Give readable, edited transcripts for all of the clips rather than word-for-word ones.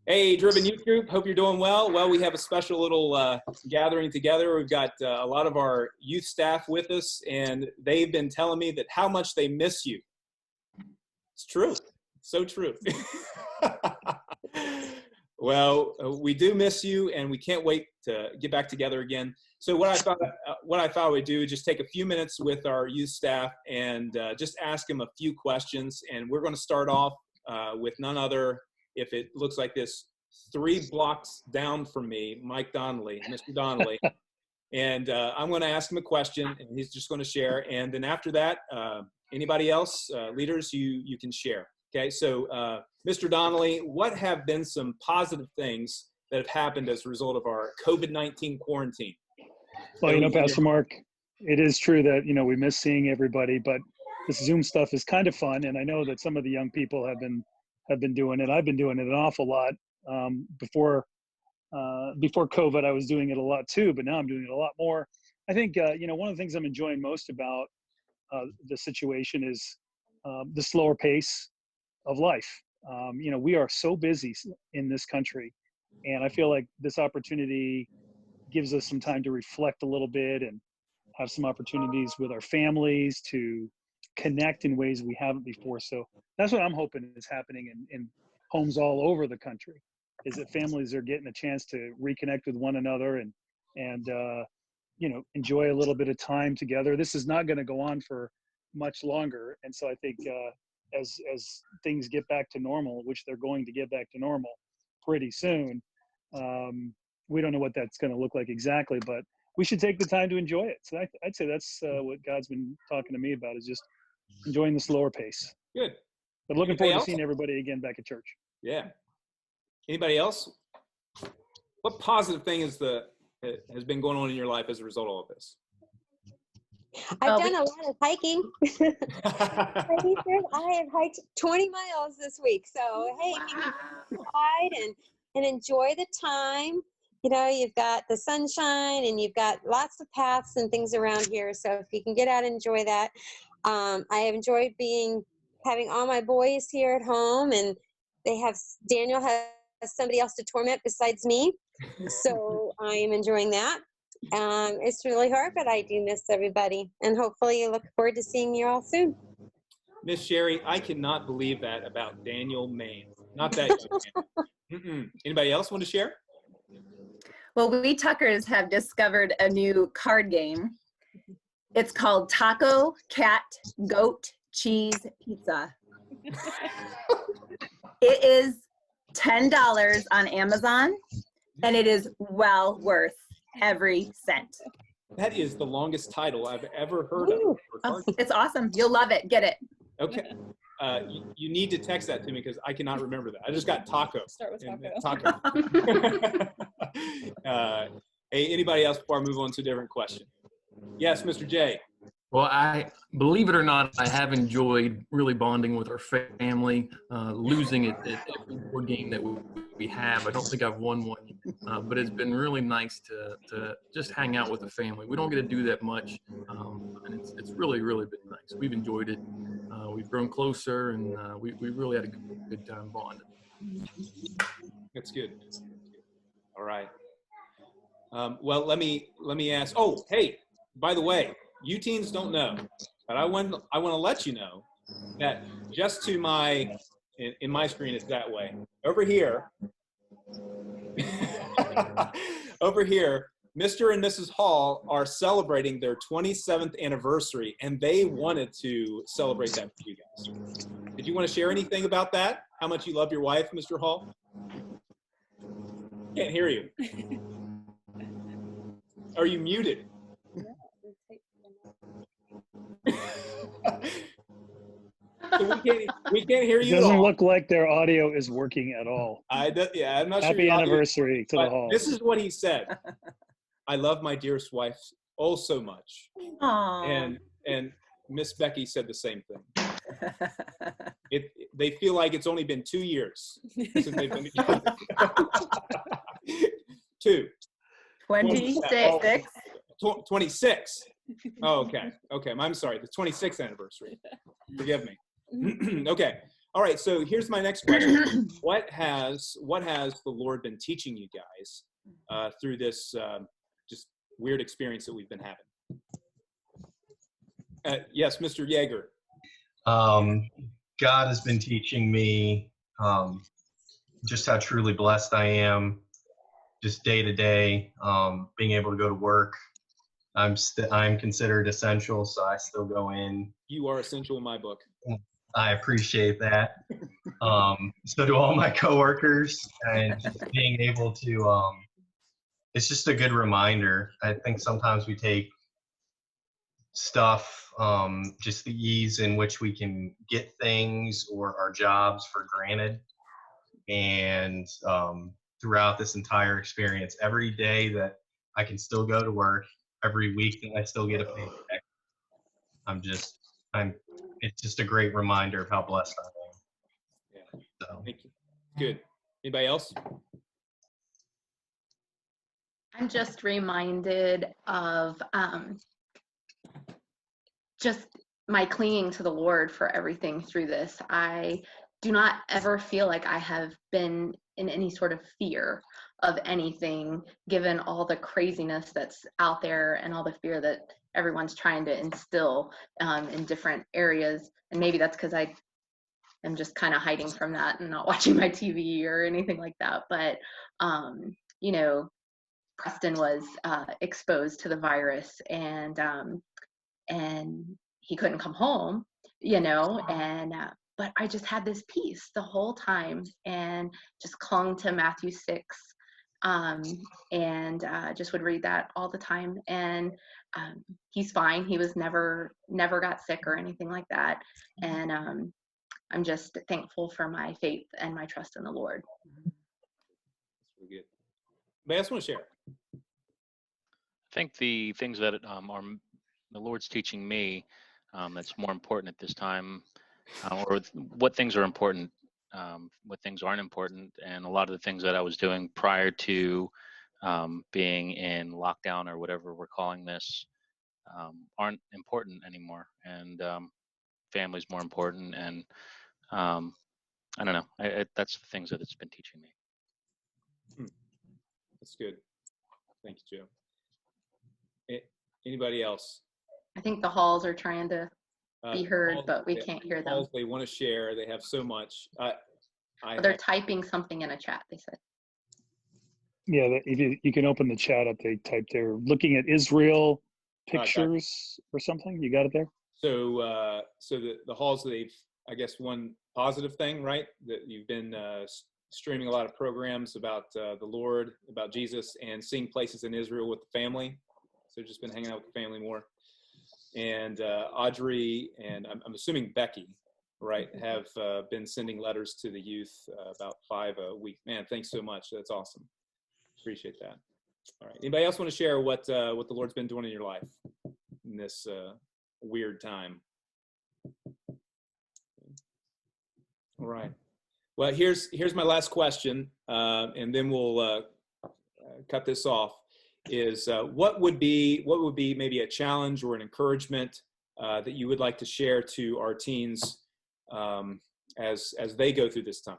Hey, Driven Youth Group, hope you're doing well. Well, we have a special little gathering together. We've got a lot of our youth staff with us, and they've been telling me that how much they miss you. It's true. So true. Well, we do miss you, and we can't wait to get back together again. So what I thought I would do is just take a few minutes with our youth staff and just ask them a few questions. And we're going to start off with none other, if it looks like this, 3 blocks down from me, Mike Donnelly, Mr. Donnelly. And I'm going to ask him a question, and he's just going to share. And then after that, anybody else, leaders, you can share. Okay, so Mr. Donnelly, what have been some positive things that have happened as a result of our COVID-19 quarantine? Well, you know, Pastor Mark, it is true that, you know, we miss seeing everybody, but this Zoom stuff is kind of fun. And I know that some of the young people have been doing it. I've been doing it an awful lot. Before COVID, I was doing it a lot too, but now I'm doing it a lot more. I think, you know, one of the things I'm enjoying most about the situation is the slower pace of life. You know, we are so busy in this country, and I feel like this opportunity gives us some time to reflect a little bit and have some opportunities with our families to connect in ways we haven't before. So that's what I'm hoping is happening in homes all over the country, is that families are getting a chance to reconnect with one another and you know, enjoy a little bit of time together. This is not going to go on for much longer. And so I think as things get back to normal, which they're going to get back to normal pretty soon, we don't know what that's going to look like exactly, but we should take the time to enjoy it. So I'd say that's what God's been talking to me about, is just enjoying the slower pace. Good. But looking forward to seeing everybody again back at church. Yeah. Anybody else? What positive thing has been going on in your life as a result of all of this? I've done a lot of hiking. I have hiked 20 miles this week. So, hey, ride and enjoy the time. You know, you've got the sunshine and you've got lots of paths and things around here. So if you can get out and enjoy that. I have enjoyed having all my boys here at home, and Daniel has somebody else to torment besides me. So I am enjoying that. It's really hard, but I do miss everybody, and hopefully I look forward to seeing you all soon. Miss Sherry, I cannot believe that about Daniel Maine. Not that young man. Anybody else want to share? Well, we Tuckers have discovered a new card game. It's called Taco, Cat, Goat, Cheese, Pizza. It is $10 on Amazon, and it is well worth every cent. That is the longest title I've ever heard of. It's awesome. You'll love it. Get it. Okay. You need to text that to me because I cannot remember that. I just got taco. Start with taco. Hey, anybody else before I move on to a different question? Yes, Mr. J. Well, I believe it or not, I have enjoyed really bonding with our family, losing at every board game that we have. I don't think I've won one, but it's been really nice to just hang out with the family. We don't get to do that much, and it's really, really been nice. We've enjoyed it. We've grown closer, and we really had a good time bonding. That's good. All right. Well, let me ask. Oh, hey, by the way, you teens don't know, but I want to let you know that just to in my screen it's that way. Over here, Mr. and Mrs. Hall are celebrating their 27th anniversary, and they wanted to celebrate that for you guys. Did you want to share anything about that? How much you love your wife, Mr. Hall? Can't hear you. Are you muted? So we can't hear you. It doesn't look like their audio is working at all. Yeah, I'm not sure. Happy anniversary to the Hall. This is what he said. I love my dearest wife oh so much. Aww. And Miss Becky said the same thing. They feel like it's only been 2 years since they've been together. 2. 26. 26. Oh, okay. I'm sorry. The 26th anniversary. Forgive me. Okay. All right, so here's my next question. What has the Lord been teaching you guys through this just weird experience that we've been having? Yes, Mr. Yeager. God has been teaching me just how truly blessed I am, just day to day, being able to go to work. I'm considered essential, so I still go in. You are essential in my book. I appreciate that. So do all my coworkers, and just being able to, it's just a good reminder. I think sometimes we take stuff, just the ease in which we can get things or our jobs for granted. And throughout this entire experience, every day that I can still go to work, every week that I still get a paycheck, it's just a great reminder of how blessed I am. Yeah. So. Thank you. Good. Anybody else? I'm just reminded of just my clinging to the Lord for everything through this. I do not ever feel like I have been in any sort of fear of anything, given all the craziness that's out there and all the fear that everyone's trying to instill in different areas. And maybe that's because I am just kind of hiding from that and not watching my TV or anything like that. But, you know, Preston was exposed to the virus, and he couldn't come home, you know, and but I just had this peace the whole time and just clung to Matthew 6, and just would read that all the time. And he's fine. He was never got sick or anything like that. And I'm just thankful for my faith and my trust in the Lord. That's really good. Anybody else want to share? I think the things that are the Lord's teaching me that's more important at this time, or what things are important, what things aren't important, and a lot of the things that I was doing prior to being in lockdown or whatever we're calling this aren't important anymore, and family's more important, and I don't know. That's the things that it's been teaching me. That's good. Thank you, Joe. Anybody else? I think the halls are trying to be heard, but we can't hear them. They want to share. They have so much. They're typing something in a chat, they said. Yeah, if you can open the chat up, they typed they're looking at Israel pictures or something. You got it there? So the halls, they've, I guess, one positive thing, right? That you've been streaming a lot of programs about the Lord, about Jesus, and seeing places in Israel with the family. So just been hanging out with the family more. And Audrey and I'm assuming Becky, right, have been sending letters to the youth, about 5 a week. Man, thanks so much. That's awesome. Appreciate that. All right. Anybody else want to share what the Lord's been doing in your life in this weird time? All right. Well, here's my last question, and then we'll cut this off. Is what would be maybe a challenge or an encouragement that you would like to share to our teens as they go through this time?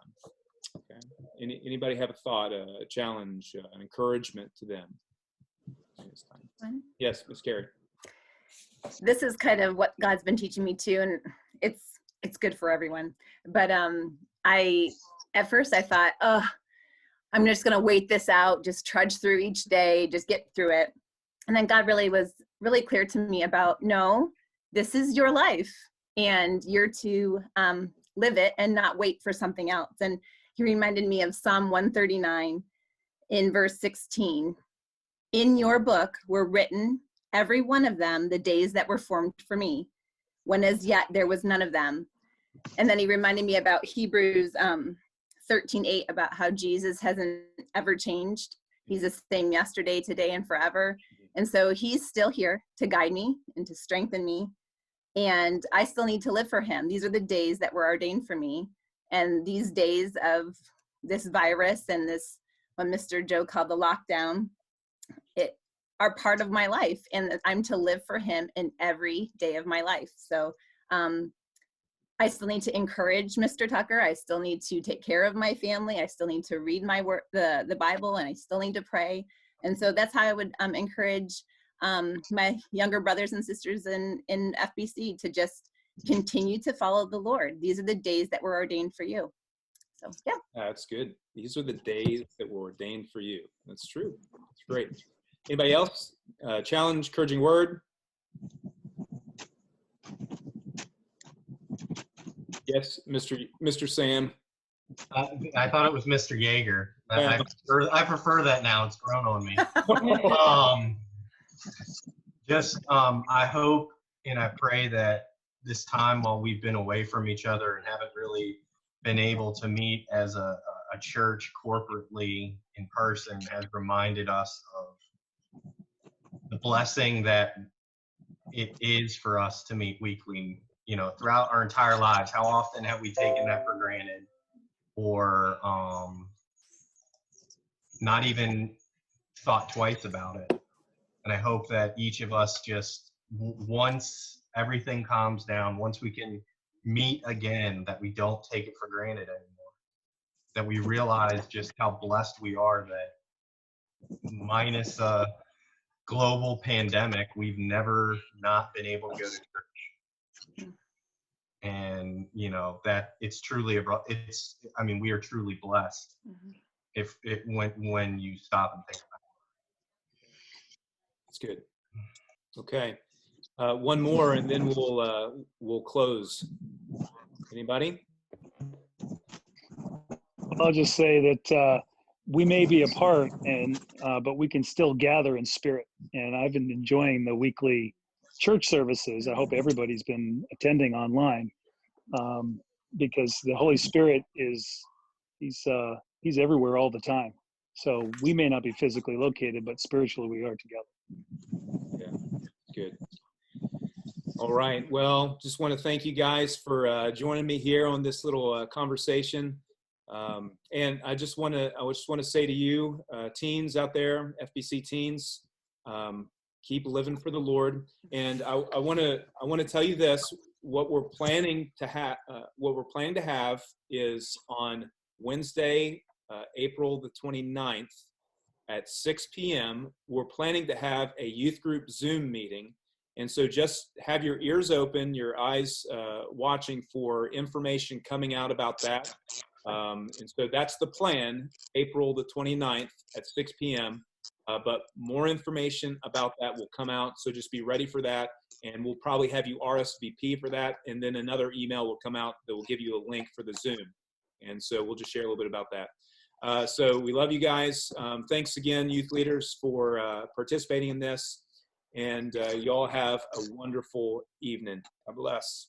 Okay. Anybody have a thought, a challenge, an encouragement to them this time? Yes, Ms. Carey. This is kind of what God's been teaching me too, and it's good for everyone. But at first I thought, I'm just going to wait this out, just trudge through each day, just get through it. And then God was really clear to me about, no, this is your life and you're to live it and not wait for something else. And he reminded me of Psalm 139 in verse 16. In your book were written, every one of them, the days that were formed for me, when as yet there was none of them. And then he reminded me about Hebrews 13:8, about how Jesus hasn't ever changed. He's the same yesterday, today, and forever. And so he's still here to guide me and to strengthen me. And I still need to live for him. These are the days that were ordained for me. And these days of this virus and this, what Mr. Joe called the lockdown, are part of my life. And I'm to live for him in every day of my life. So I still need to encourage Mr. Tucker. I still need to take care of my family. I still need to read my work, the Bible, and I still need to pray. And so that's how I would encourage my younger brothers and sisters in FBC to just continue to follow the Lord. These are the days that were ordained for you. So, yeah. That's good. These are the days that were ordained for you. That's true. That's great. Anybody else? Challenge, encouraging word? Yes, Mr. Sam. I thought it was Mr. Yeager. I prefer that now. It's grown on me. I hope and I pray that this time while we've been away from each other and haven't really been able to meet as a church corporately in person has reminded us of the blessing that it is for us to meet weekly, throughout our entire lives. How often have we taken that for granted, or not even thought twice about it? And I hope that each of us just, once everything calms down, once we can meet again, that we don't take it for granted anymore, that we realize just how blessed we are that minus a global pandemic, we've never not been able to go to church. And that it's truly we are truly blessed when you stop and think about it. That's good. Okay. One more and then we'll close. Anybody? I'll just say that we may be apart, but we can still gather in spirit. And I've been enjoying the weekly church services. I hope everybody's been attending online, because the Holy Spirit he's everywhere all the time. So we may not be physically located, but spiritually we are together. Yeah, good. All right. Well, just want to thank you guys for joining me here on this little conversation. And I just want to say to you, teens out there, FBC teens, keep living for the Lord. And I want to tell you this: what we're planning to have is on Wednesday, April the 29th at 6 p.m. We're planning to have a youth group Zoom meeting. And so just have your ears open, your eyes watching for information coming out about that. And so that's the plan, April the 29th at 6 p.m. But more information about that will come out. So just be ready for that. And we'll probably have you RSVP for that. And then another email will come out that will give you a link for the Zoom. And so we'll just share a little bit about that. So we love you guys. Thanks again, youth leaders, for participating in this. And you all have a wonderful evening. God bless.